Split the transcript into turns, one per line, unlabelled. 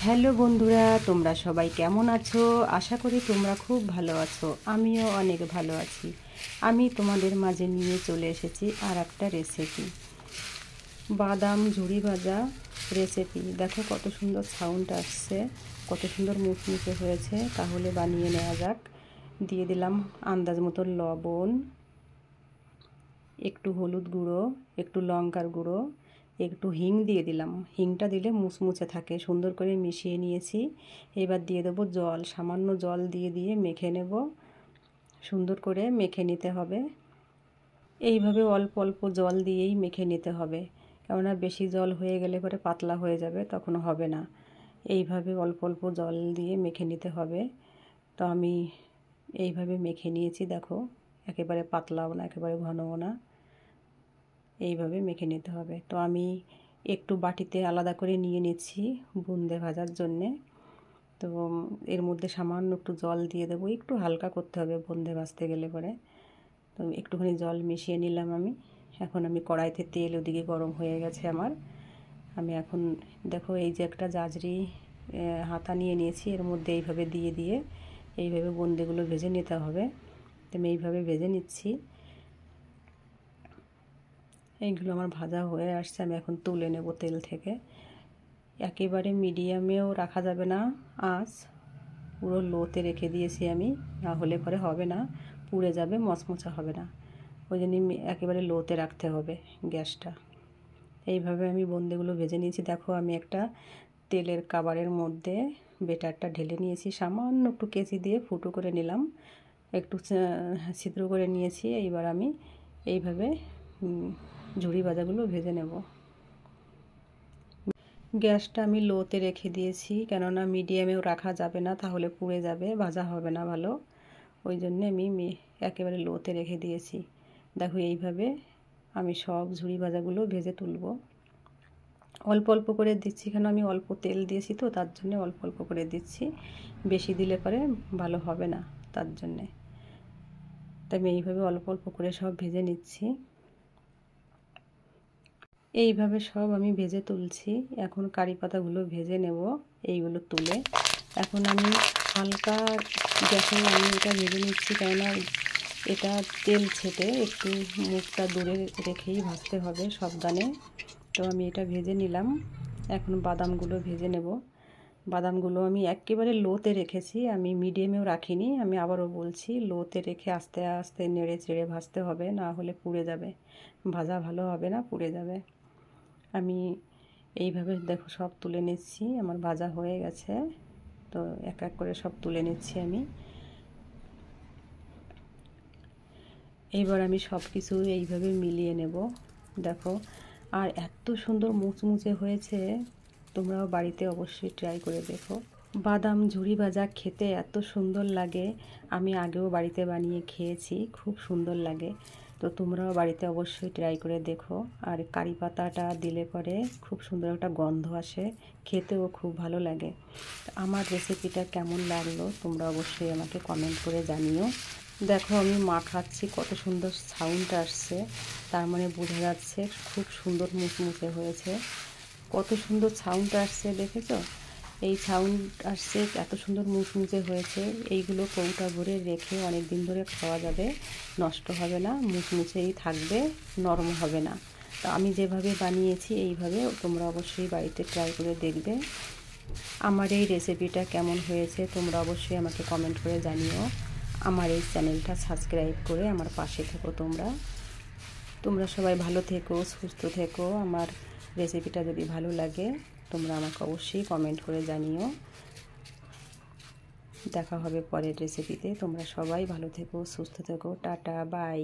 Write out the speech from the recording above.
Hello বন্ধুরা, তোমরা সবাই কেমন আছো? আশা করি তোমরা খুব ভালো আছো। আমিও অনেক ভালো আছি। আমি তোমাদের মাঝে নিয়ে চলে এসেছি আর একটা রেসিপি, বাদাম ঝুরি ভাজা রেসিপি। দেখো কত সুন্দর সাউন্ড আসছে, কত সুন্দর মুচমুচে হয়েছে। তাহলে বানিয়ে নেওয়া যাক। দিয়ে দিলাম আন্দাজ মতো লবণ, একটু হলুদ গুঁড়ো, একটু লঙ্কার গুঁড়ো, একটু হিং দিয়ে দিলাম। হিংটা দিলে মুচমুচে থাকে। সুন্দর করে মিশিয়ে নিয়েছি। এবার দিয়ে দেবো জল, সামান্য জল দিয়ে মেখে নেব। সুন্দর করে মেখে নিতে হবে। এইভাবে অল্প অল্প জল দিয়েই মেখে নিতে হবে, কেননা বেশি জল হয়ে গেলে পরে পাতলা হয়ে যাবে, তখন হবে না। এইভাবে অল্প অল্প জল দিয়ে মেখে নিতে হবে। তো আমি এইভাবে মেখে নিয়েছি। দেখো, একেবারে পাতলাও না, একেবারে ঘনও না, এইভাবে মেখে নিতে হবে। তো আমি একটু বাটিতে আলাদা করে নিয়ে নিচ্ছি বুঁদে ভাজার জন্যে। তো এর মধ্যে সামান্য একটু জল দিয়ে দেবো, একটু হালকা করতে হবে বুঁদে ভাজতে গেলে পরে। তো একটুখানি জল মিশিয়ে নিলাম আমি। এখন আমি কড়াইতে তেল ওদিকে গরম হয়ে গেছে আমার। আমি এখন দেখো, এই যে একটা জাজরি হাতা নিয়ে নিয়েছি, এর মধ্যে এইভাবে দিয়ে এইভাবে বুঁদেগুলো ভেজে নিতে হবে। তো আমি এইভাবে ভেজে নিচ্ছি। এইগুলো আমার ভাজা হয়ে আসছে, আমি এখন তুলে নেব তেল থেকে। একেবারে মিডিয়ামেও রাখা যাবে না আঁচ, পুরো লোতে রেখে দিয়েছি আমি, না হলে পরে হবে না, পুড়ে যাবে, মচমচা হবে না। ওই জন্য একেবারে লোতে রাখতে হবে গ্যাসটা। এইভাবে আমি বোঁদেগুলো ভেজে নিয়েছি। দেখো, আমি একটা তেলের কাবারের মধ্যে বেটারটা ঢেলে নিয়েছি, সামান্য একটু কেচি দিয়ে ফুটো করে নিলাম, একটু ছিদ্র করে নিয়েছি। এইবার আমি এইভাবে ঝুরি ভাজাগুলো ভেজে নেব। গ্যাসটা আমি লোতে রেখে দিয়েছি, কেননা মিডিয়ামেও রাখা যাবে না, তাহলে পুড়ে যাবে, ভাজা হবে না ভালো। ওই জন্যে আমি একেবারে লোতে রেখে দিয়েছি। দেখো, এইভাবে আমি সব ঝুরি ভাজাগুলো ভেজে তুলব। অল্প অল্প করে দিচ্ছি, কেন আমি অল্প তেল দিয়েছি তো, তার জন্যে অল্প অল্প করে দিচ্ছি। বেশি দিলে পরে ভালো হবে না, তার জন্যে। তাই আমি এইভাবে অল্প অল্প করে সব ভেজে নিচ্ছি। এইভাবে সব আমি ভেজে তুলছি। এখন কারি পাতাগুলো ভেজে নেব, এইগুলো তুলে। এখন আমি হালকা গ্যাসে আমি এটা ভেজে নিচ্ছি, কেননা এটা তেল ছেটে একটু মুখটা দূরে রেখেই ভাজতে হবে সাবধানে। তো আমি এটা ভেজে নিলাম। এখন বাদামগুলো ভেজে নেব। বাদামগুলো আমি একেবারে লোতে রেখেছি, আমি মিডিয়ামেও রাখিনি। আমি আবারও বলছি, লোতে রেখে আস্তে আস্তে নেড়ে চেড়ে ভাজতে হবে, না হলে পুড়ে যাবে, ভাজা ভালো হবে না, পুড়ে যাবে। আমি এইভাবে দেখো সব তুলে নিচ্ছি, আমার ভাজা হয়ে গেছে। তো এক এক করে সব তুলে নিচ্ছি আমি। এইবার আমি সব কিছু এইভাবে মিলিয়ে নেব। দেখো, আর এত সুন্দর মুচমুচে হয়েছে, তোমরাও বাড়িতে অবশ্যই ট্রাই করে দেখো। বাদাম ঝুরি ভাজা খেতে এত সুন্দর লাগে, আমি আগেও বাড়িতে বানিয়ে খেয়েছি, খুব সুন্দর লাগে। তো তোমরাও বাড়িতে অবশ্যই ট্রাই করে দেখো। আর কারি পাতাটা দিলে পরে খুব সুন্দর একটা গন্ধ আসে, খেতেও খুব ভালো লাগে। আমার রেসিপিটা কেমন লাগলো তোমরা অবশ্যই আমাকে কমেন্ট করে জানিও। দেখো, আমি মাখাচ্ছি, কত সুন্দর সাউন্ড আসছে, তার মানে বোঝা যাচ্ছে খুব সুন্দর মুচমুচে হয়েছে। কত সুন্দর সাউন্ড আসছে, দেখেছো? এই সাউন্ড আসছে, এত সুন্দর মুচমুচে হয়েছে। এইগুলো কৌটা ভরে রেখে অনেক দিন ধরে খাওয়া যাবে, নষ্ট হবে না, মুচমুচেই থাকবে, নরম হবে না। তো আমি যেভাবে বানিয়েছি এইভাবে তোমরা অবশ্যই বাড়িতে ট্রাই করে দেখবে। আমার এই রেসিপিটা কেমন হয়েছে তোমরা অবশ্যই আমাকে কমেন্ট করে জানিও। আমার এই চ্যানেলটা সাবস্ক্রাইব করে আমার পাশে থেকো। তোমরা সবাই ভালো থেকো, সুস্থ থেকো। আমার রেসিপিটা যদি ভালো লাগে তোমরা আমাকে অবশ্যই কমেন্ট করে জানিও। দেখা হবে পরের রেসিপিতে। তোমরা সবাই ভালো থেকো, সুস্থ থেকো। Tata, by.